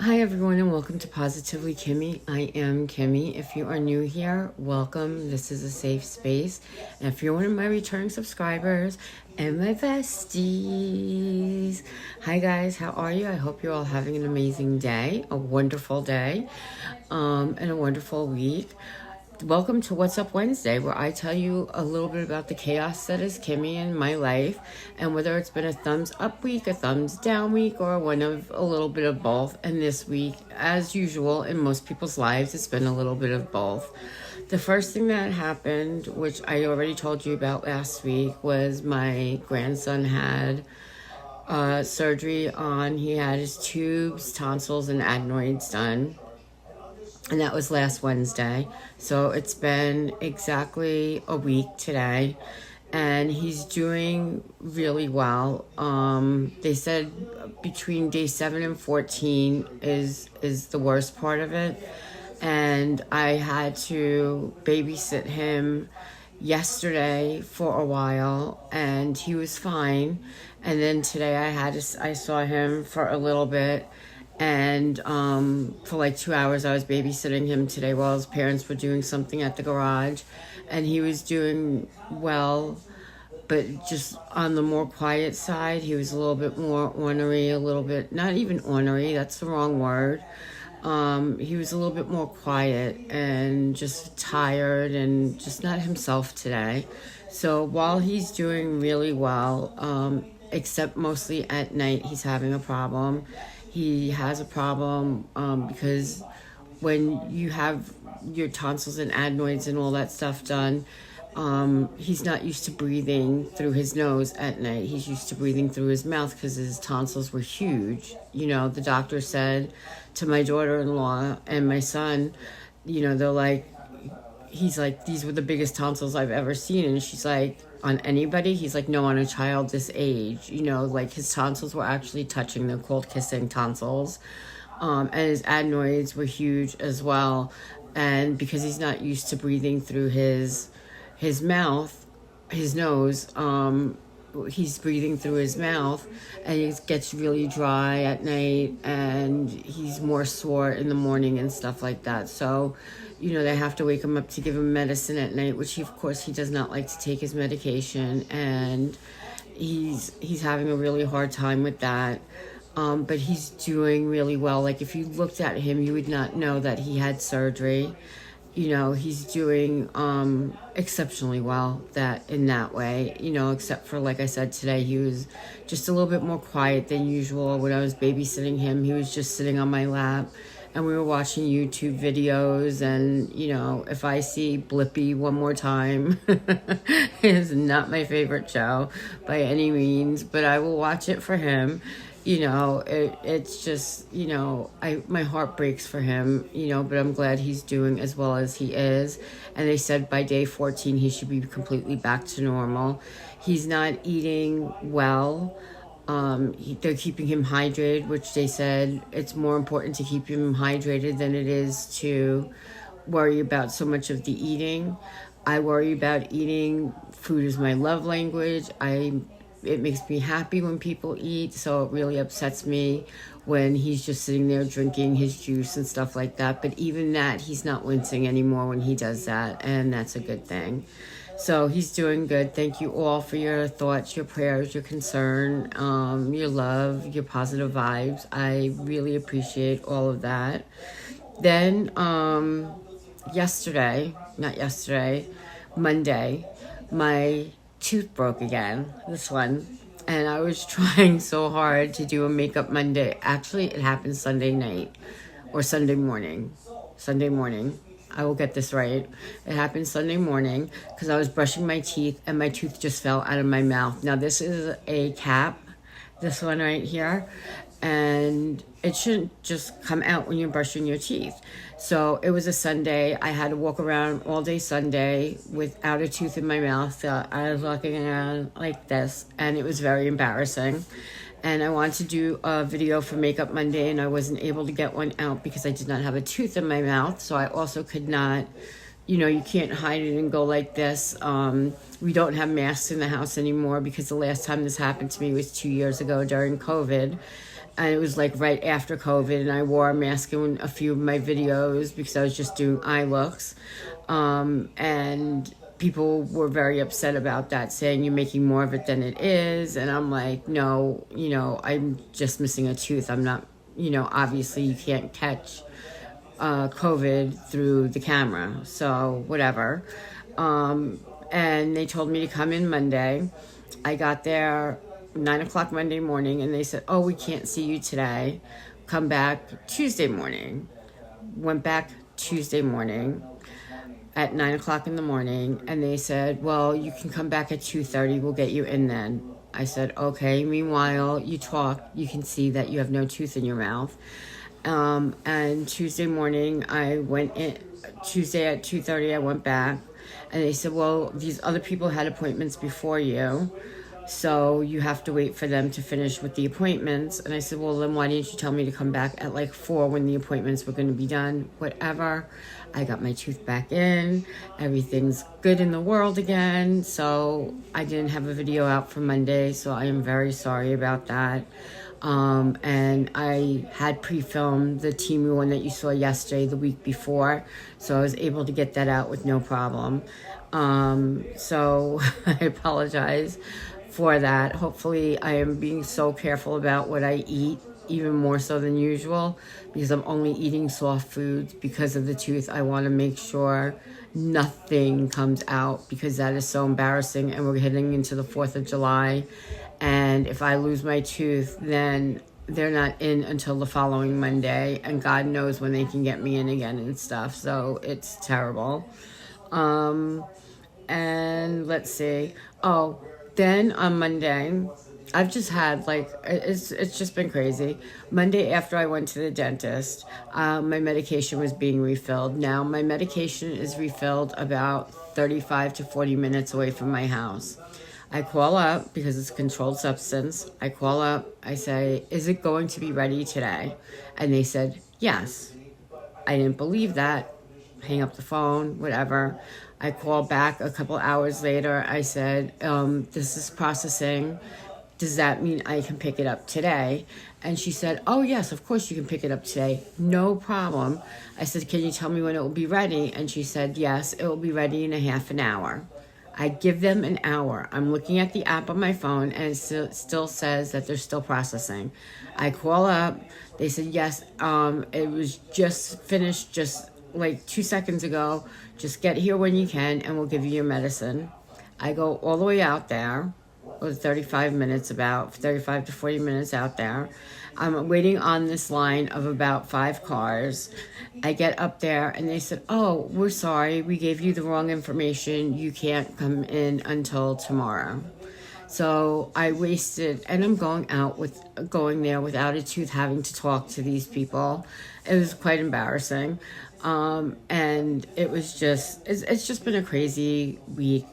Hi everyone and welcome to Positively Kimmie. I am Kimmie. If you are new here, welcome. This is a safe space. And if you're one of my returning subscribers and my besties, hi guys, how are you? I hope you're all having an amazing day, a wonderful day, and a wonderful week. Welcome to What's Up Wednesday, where I tell you a little bit about the chaos that is Kimmie in my life, and whether it's been a thumbs up week, a thumbs down week, or one of a little bit of both. And this week, as usual in most people's lives, it's been a little bit of both. The first thing that happened, which I already told you about last week, was my grandson had surgery on, he had his tubes, tonsils, and adenoids done. And that was last Wednesday. So it's been exactly a week today. And he's doing really well. They said between day 7 and 14 is the worst part of it. And I had to babysit him yesterday for a while, and he was fine. And then today I saw him for a little bit. And for like 2 hours, I was babysitting him today while his parents were doing something at the garage. And he was doing well, but just on the more quiet side. He was a little bit more ornery, a little bit, not even ornery, that's the wrong word. He was a little bit more quiet and just tired and just not himself today. So while he's doing really well, except mostly at night, he's having a problem. He has a problem because when you have your tonsils and adenoids and all that stuff done, he's not used to breathing through his nose at night. He's used to breathing through his mouth because his tonsils were huge. You know, the doctor said to my daughter-in-law and my son, you know, they're like, he's like, these were the biggest tonsils I've ever seen. And she's like, on anybody? He's like, no, on a child this age. You know, like his tonsils were actually touching. They're called kissing tonsils. And his adenoids were huge as well. And because he's not used to breathing through his mouth, his nose, he's breathing through his mouth, and it gets really dry at night, and he's more sore in the morning and stuff like that. So, you know, they have to wake him up to give him medicine at night, which of course he does not like to take his medication, and he's having a really hard time with that. But he's doing really well. Like if you looked at him, you would not know that he had surgery. You know, he's doing exceptionally well in that way, you know, except for, like I said, today he was just a little bit more quiet than usual. When I was babysitting him, he was just sitting on my lap, and we were watching YouTube videos. And, you know, if I see Blippi one more time, it's not my favorite show by any means, but I will watch it for him. You know, it's just, you know, my heart breaks for him, you know, but I'm glad he's doing as well as he is. And they said by day 14, he should be completely back to normal. He's not eating well. They're keeping him hydrated, which they said it's more important to keep him hydrated than it is to worry about so much of the eating. I worry about eating. Food is my love language. It makes me happy when people eat, so it really upsets me when he's just sitting there drinking his juice and stuff like that. But even that, he's not wincing anymore when he does that, and that's a good thing. So he's doing good. Thank you all for your thoughts, your prayers, your concern, your love, your positive vibes. I really appreciate all of that. Then Monday, my tooth broke again, this one, and I was trying so hard to do a makeup Monday. Actually, it happened Sunday night or Sunday morning. I will get this right. It happened Sunday morning because I was brushing my teeth and my tooth just fell out of my mouth. Now this is a cap, this one right here, and it shouldn't just come out when you're brushing your teeth. So it was a Sunday. I had to walk around all day Sunday without a tooth in my mouth. So I was walking around like this, and it was very embarrassing. And I wanted to do a video for Makeup Monday, and I wasn't able to get one out because I did not have a tooth in my mouth. So I also could not, you know, you can't hide it and go like this. We don't have masks in the house anymore because the last time this happened to me was 2 years ago during COVID. and it was like right after COVID, and I wore a mask in a few of my videos because I was just doing eye looks. And people were very upset about that, saying you're making more of it than it is. And I'm like, no, I'm just missing a tooth. I'm not, obviously you can't catch COVID through the camera, so whatever. And they told me to come in Monday. I got there 9 o'clock Monday morning, and they said, oh, we can't see you today. Come back Tuesday morning. Went back Tuesday morning at 9 o'clock in the morning, and they said, well, you can come back at 2:30. We'll get you in then. I said, okay. Meanwhile, you talk, you can see that you have no tooth in your mouth. And Tuesday morning, I went in. Tuesday at 2:30, I went back, and they said, well, these other people had appointments before you, so you have to wait for them to finish with the appointments. And I said, well, then why didn't you tell me to come back at like 4 when the appointments were going to be done? Whatever. I got my tooth back in. Everything's good in the world again. So I didn't have a video out for Monday, so I am very sorry about that. And I had pre-filmed the Temu one that you saw yesterday, the week before, so I was able to get that out with no problem. So I apologize for that. Hopefully I am being so careful about what I eat, even more so than usual, because I'm only eating soft foods because of the tooth. I want to make sure nothing comes out, because that is so embarrassing, and we're heading into the 4th of July, and if I lose my tooth, then they're not in until the following Monday, and God knows when they can get me in again and stuff, so it's terrible. And let's see. Oh, then on Monday, I've just had it's just been crazy. Monday after I went to the dentist, my medication was being refilled. Now my medication is refilled about 35 to 40 minutes away from my house. I call up because it's a controlled substance. I call up, I say, is it going to be ready today? And they said, yes. I didn't believe that. Hang up the phone, whatever. I call back a couple hours later. I said, this is processing. Does that mean I can pick it up today? And she said, oh, yes, of course you can pick it up today. No problem. I said, can you tell me when it will be ready? And she said, yes, it will be ready in a half an hour. I give them an hour. I'm looking at the app on my phone, and it still says that they're still processing. I call up. They said, yes, it was just finished just like 2 seconds ago. Just get here when you can, and we'll give you your medicine. I go all the way out there. It was 35 to 40 minutes out there. I'm waiting on this line of about 5 cars. I get up there, and they said, oh, we're sorry. We gave you the wrong information. You can't come in until tomorrow. So I wasted, and I'm going there without a tooth, having to talk to these people. It was quite embarrassing. And it was it's just been a crazy week,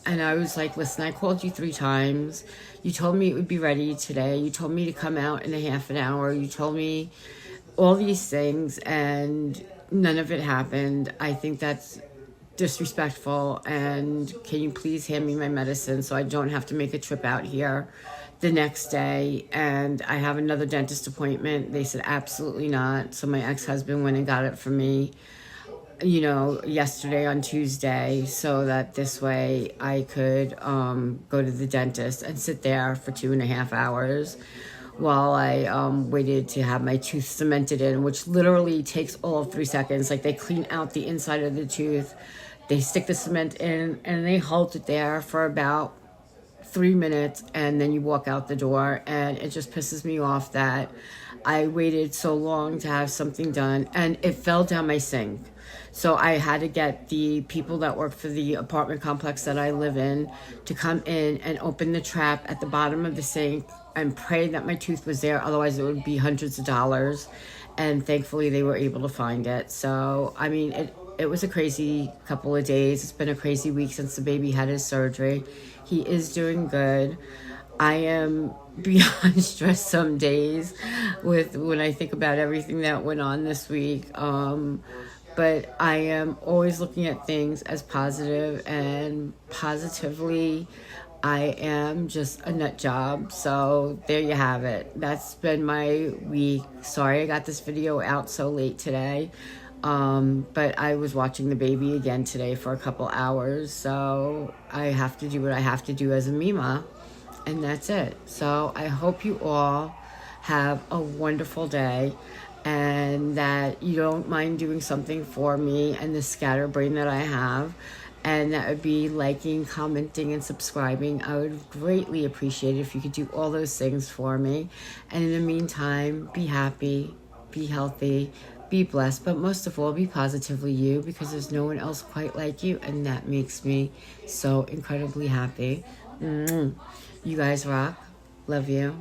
and I was like, listen, I called you 3 times. You told me it would be ready today. You told me to come out in a half an hour. You told me all these things, and none of it happened. I think that's disrespectful, and can you please hand me my medicine so I don't have to make a trip out here the next day? And I have another dentist appointment. They said absolutely not. So my ex-husband went and got it for me, yesterday on Tuesday, so that this way I could go to the dentist and sit there for 2.5 hours while I waited to have my tooth cemented in, which literally takes all of 3 seconds. Like, they clean out the inside of the tooth, they stick the cement in, and they hold it there for about 3 minutes, and then you walk out the door. And it just pisses me off that I waited so long to have something done, and it fell down my sink. So I had to get the people that work for the apartment complex that I live in to come in and open the trap at the bottom of the sink and pray that my tooth was there. Otherwise, it would be hundreds of dollars. And thankfully, they were able to find it. So, I mean, it was a crazy couple of days. It's been a crazy week since the baby had his surgery. He is doing good. I am beyond stressed some days when I think about everything that went on this week. But I am always looking at things as positive and positively I am just a nut job. So there you have it. That's been my week. Sorry I got this video out so late today. But I was watching the baby again today for a couple hours. So I have to do what I have to do as a mimaw. And that's it. So I hope you all have a wonderful day, and that you don't mind doing something for me and the scatterbrain that I have. And that would be liking, commenting, and subscribing. I would greatly appreciate it if you could do all those things for me. And in the meantime, be happy, be healthy, be blessed, but most of all, be positively you, because there's no one else quite like you, and that makes me so incredibly happy. You guys rock. Love you.